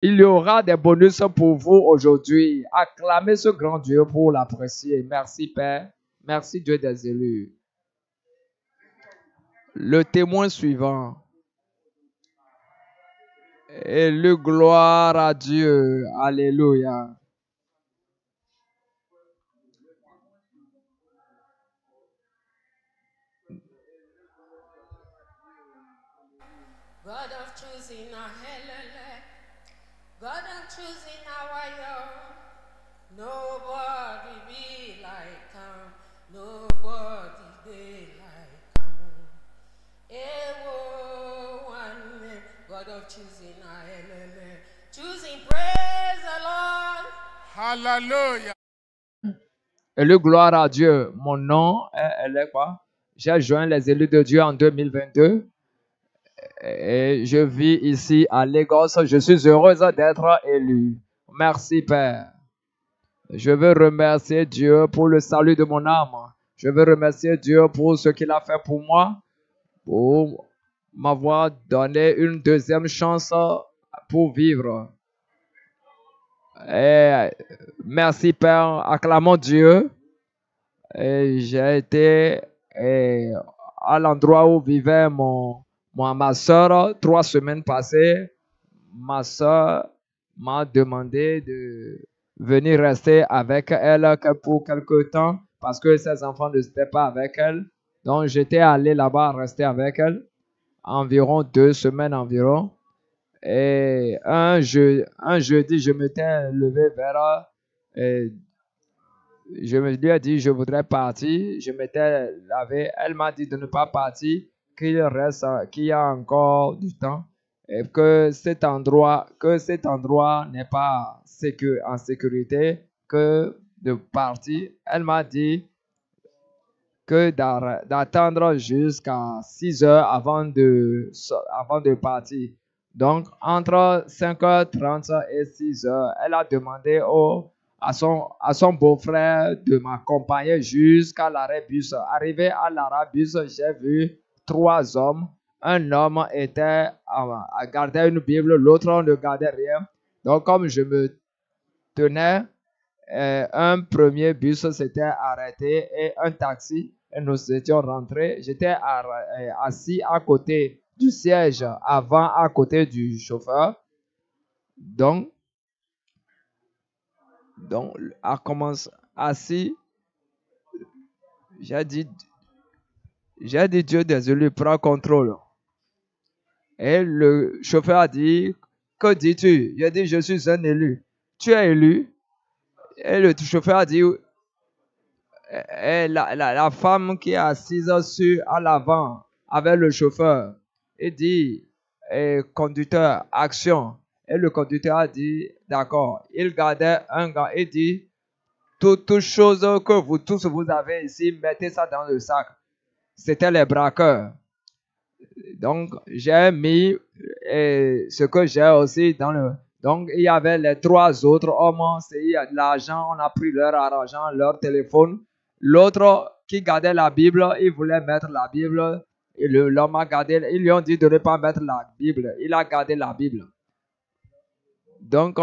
Il y aura des bonus pour vous aujourd'hui. Acclamez ce grand Dieu pour l'apprécier. Merci Père. Merci Dieu des élus. Le témoin suivant. Et le gloire à Dieu. Alléluia. God of choosing our helele, God of choosing our young. Nobody be like him, nobody be like him. Ewo one man, God of choosing our helele, choosing praise the Lord. Hallelujah. Et le gloire à Dieu. Mon nom, elle est quoi? J'ai joint les élus de Dieu en 2022. Et je vis ici à Lagos. Je suis heureuse d'être élu. Merci Père. Je veux remercier Dieu pour le salut de mon âme. Je veux remercier Dieu pour ce qu'il a fait pour moi, pour m'avoir donné une deuxième chance pour vivre. Et merci Père, acclamons Dieu. Et j'ai été à l'endroit où vivait ma soeur 3 semaines passées. Ma soeur m'a demandé de venir rester avec elle pour quelque temps parce que ses enfants n'étaient pas avec elle. Donc, j'étais allé là-bas rester avec elle environ 2 semaines environ. Et un jeudi, je m'étais levé vers je me lui ai dit, je voudrais partir. Je m'étais lavé. Elle m'a dit de ne pas partir, qu'il reste, qu'il y a encore du temps et que cet endroit n'est pas en sécurité, que de partir. Elle m'a dit que d'attendre jusqu'à 6 heures avant de partir. Donc, entre 5h30 et 6 heures, elle a demandé à son beau-frère de m'accompagner jusqu'à l'arrêt bus. Arrivé à l'arrêt bus, j'ai vu 3 hommes. Un homme était à garder une Bible, l'autre ne gardait rien. Donc, comme je me tenais, un premier bus s'était arrêté et un taxi, et nous étions rentrés. J'étais assis à côté du siège avant, à côté du chauffeur. Donc à commencer assis, j'ai dit Dieu des élus, prends contrôle. Et le chauffeur a dit, que dis-tu? J'ai dit, je suis un élu. Tu es élu? Et le chauffeur a dit, et la femme qui est assise à l'avant avec le chauffeur, il dit, conducteur, action. Et le conducteur a dit, d'accord. Il gardait un gars, il dit, toutes choses que vous tous vous avez ici, mettez ça dans le sac. C'était les braqueurs. Donc, j'ai mis ce que j'ai aussi dans le... Donc, il y avait les 3 autres hommes, c'est l'argent, on a pris leur argent, leur téléphone. L'autre qui gardait la Bible, il voulait mettre la Bible. Et l'homme a gardé, ils lui ont dit de ne pas mettre la Bible. Il a gardé la Bible. Donc,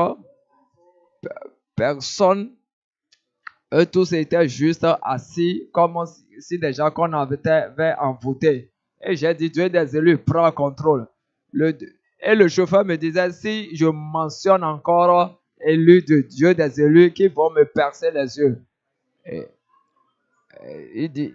personne, eux tous étaient juste assis comme si déjà qu'on avait envoûté. Et j'ai dit, Dieu des élus, prends contrôle. Et le chauffeur me disait, si je mentionne encore élu de Dieu des élus qui vont me percer les yeux. Il dit,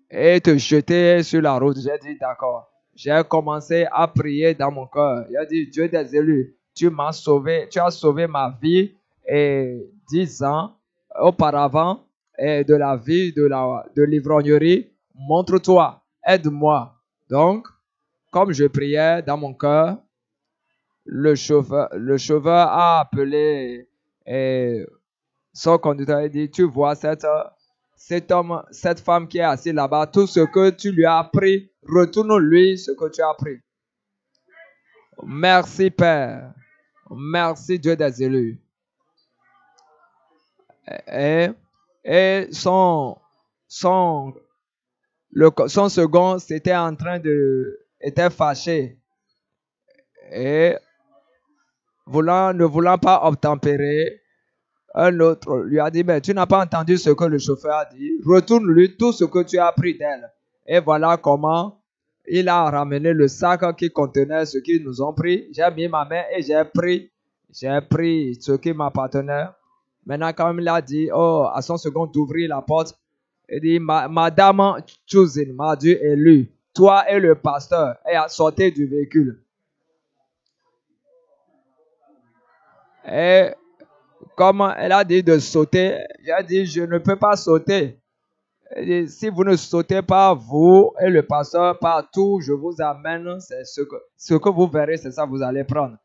et te jeter sur la route. J'ai dit, d'accord. J'ai commencé à prier dans mon cœur. Il a dit, Dieu des élus, tu m'as sauvé, tu as sauvé ma vie et 10 ans auparavant de la vie de l'ivrognerie. Montre-toi, aide-moi. Donc, comme je priais dans mon cœur, le chauffeur a appelé son conducteur et dit, tu vois cet homme, cette femme qui est assise là-bas, tout ce que tu lui as appris, retourne-lui ce que tu as appris. Merci Père. Merci Dieu des élus. Et son second était fâché. Et ne voulant pas obtempérer, un autre lui a dit, mais tu n'as pas entendu ce que le chauffeur a dit. Retourne-lui tout ce que tu as appris d'elle. Et voilà comment il a ramené le sac qui contenait ce qu'ils nous ont pris. J'ai mis ma main et j'ai pris ce qui m'appartenait. Maintenant, quand il a dit, à son second d'ouvrir la porte, il dit, Madame Choosing m'a dû élu, toi et le pasteur, et a sauté du véhicule. Et comme elle a dit de sauter, j'ai dit, je ne peux pas sauter. Elle dit, si vous ne sautez pas, vous et le pasteur, partout, je vous amène, c'est ce que vous verrez, c'est ça que vous allez prendre.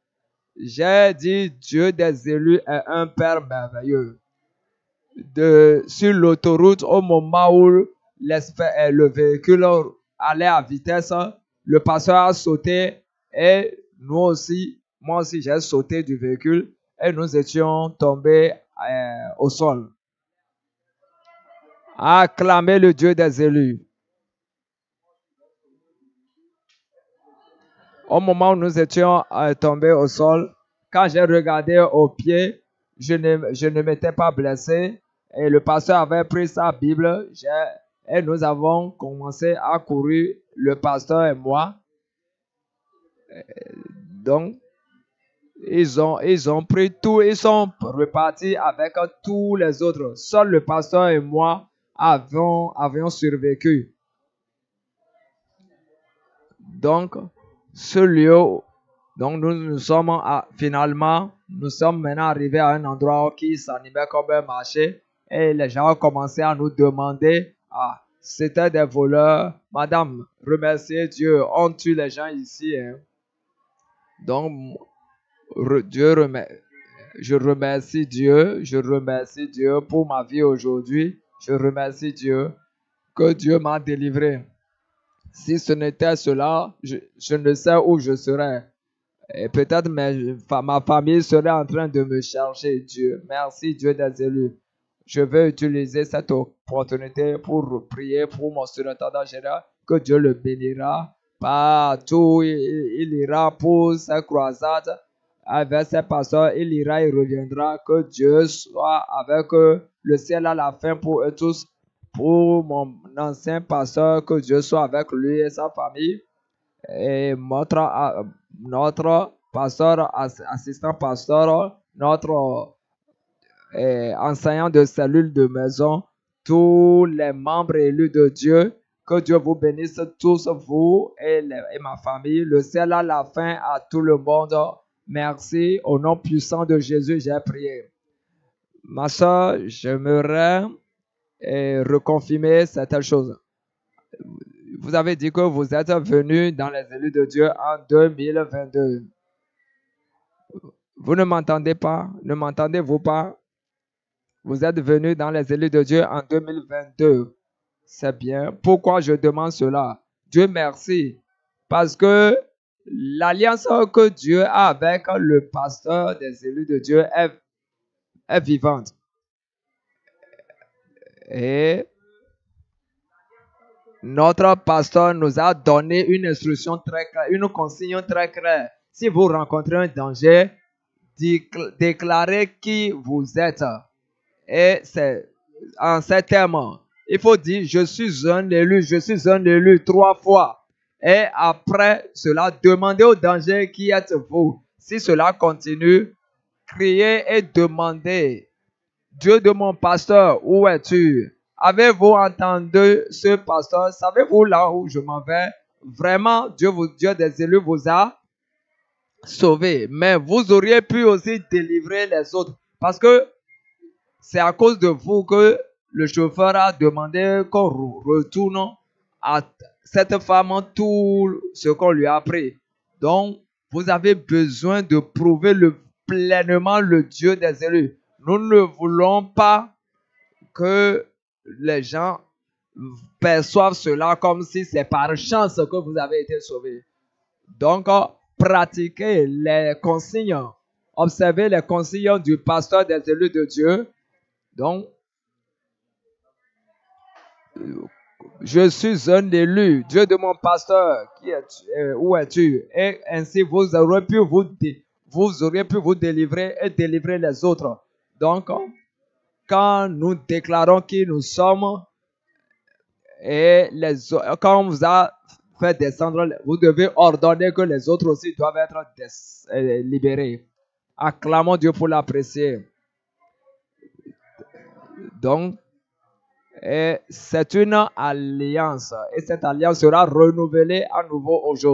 J'ai dit, Dieu des élus est un Père merveilleux. Sur l'autoroute, au moment où le véhicule allait à vitesse, le pasteur a sauté et moi aussi, j'ai sauté du véhicule et nous étions tombés au sol. Acclamez le Dieu des élus. Au moment où nous étions tombés au sol, quand j'ai regardé aux pieds, je ne m'étais pas blessé et le pasteur avait pris sa Bible et nous avons commencé à courir, le pasteur et moi. Donc, ils ont pris tout, ils sont repartis avec tous les autres. Seul le pasteur et moi avions survécu. Donc, ce lieu, donc nous sommes maintenant arrivés à un endroit qui s'animait comme un marché et les gens ont commencé à nous demander, c'était des voleurs. Madame, remerciez Dieu, on tue les gens ici. Hein. Donc, je remercie Dieu pour ma vie aujourd'hui. Je remercie Dieu que Dieu m'a délivré. Si ce n'était cela, je ne sais où je serais. Et peut-être ma famille serait en train de me chercher. Dieu, merci Dieu des élus. Je vais utiliser cette opportunité pour prier pour mon surintendant général, que Dieu le bénira. Partout, il ira pour sa croisade. Avec ses pasteurs, il ira, il reviendra. Que Dieu soit avec eux. Le ciel a la fin pour eux tous. Pour mon ancien pasteur, que Dieu soit avec lui et sa famille. Et notre pasteur, assistant pasteur, notre enseignant de cellule de maison, tous les membres élus de Dieu, que Dieu vous bénisse tous, vous et ma famille. Le ciel a la fin à tout le monde. Merci. Au nom puissant de Jésus, j'ai prié. Ma soeur, j'aimerais reconfirmer certaines choses. Vous avez dit que vous êtes venu dans les élus de Dieu en 2022. Vous ne m'entendez pas? Ne m'entendez-vous pas? Vous êtes venu dans les élus de Dieu en 2022. C'est bien. Pourquoi je demande cela? Dieu merci. Parce que l'alliance que Dieu a avec le pasteur des élus de Dieu est vivante. Et notre pasteur nous a donné une instruction très claire, une consigne très claire. Si vous rencontrez un danger, déclarez qui vous êtes. Et c'est en ces termes, il faut dire, je suis un élu 3 fois. Et après cela, demandez au danger qui êtes-vous. Si cela continue, criez et demandez, Dieu de mon pasteur, où es-tu? Avez-vous entendu ce pasteur? Savez-vous là où je m'en vais? Vraiment, Dieu des élus vous a sauvé. Mais vous auriez pu aussi délivrer les autres. Parce que c'est à cause de vous que le chauffeur a demandé qu'on retourne à cette femme tout ce qu'on lui a appris. Donc, vous avez besoin de prouver pleinement le Dieu des élus. Nous ne voulons pas que les gens perçoivent cela comme si c'est par chance que vous avez été sauvés. Donc, pratiquez les consignes. Observez les consignes du pasteur des élus de Dieu. Donc, je suis un élu, Dieu de mon pasteur, où es-tu? Et ainsi, vous aurez pu vous auriez pu vous délivrer et délivrer les autres. Donc, quand nous déclarons qui nous sommes, et quand on vous a fait descendre, vous devez ordonner que les autres aussi doivent être libérés. Acclamons Dieu pour l'apprécier. Donc, c'est une alliance et cette alliance sera renouvelée à nouveau aujourd'hui.